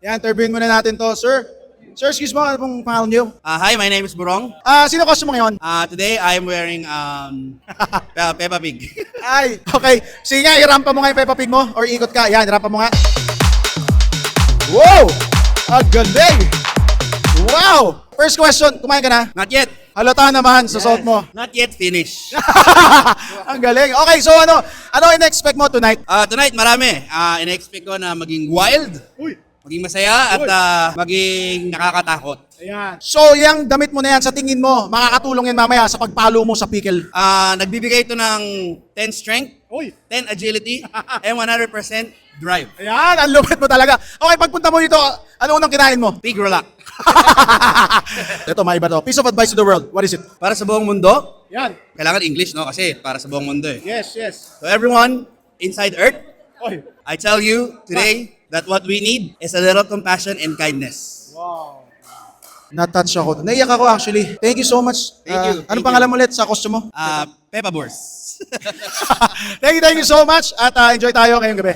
Yan, interviewin muna natin to. Sir, excuse mo, ano pong pangalan niyo? Hi, my name is Burong. Sino costume mo ngayon? Today I'm wearing Peppa Pig. Ay, okay. Sige nga, irampa mo nga yung Peppa Pig mo or ikot ka. Yan, irampa mo nga. Wow! Ang galing! Wow! First question, kumain ka na? Not yet. Halata naman sa suot mo. Not yet finished. Ang galing. Okay, so ano in-expect mo tonight? Tonight marami. In-expect ko na maging wild, maging masaya at maging nakakatakot. Ayan. So, yung damit mo na yan, sa tingin mo, makakatulong yan mamaya sa pagpalo mo sa pickle. Nagbibigay ito ng 10 strength, 10 agility, and 100% drive. Ayan, ang lupit mo talaga. Okay, pagpunta mo dito, ano unang kinain mo? Pig Rolak. Ito, maiba to. Piece of advice to the world. What is it? Para sa buong mundo, Yan. kailangan English, no? Kasi para sa buong mundo eh. Yes, yes. So everyone inside Earth, Oy. I tell you today that what we need is a little compassion and kindness. Wow. Na-touch ako. Naiyak ako actually. Thank you so much. Thank you. Anong pangalan mo ulit sa costume mo? Peppa Boars. Thank you so much. At enjoy tayo ngayong gabi.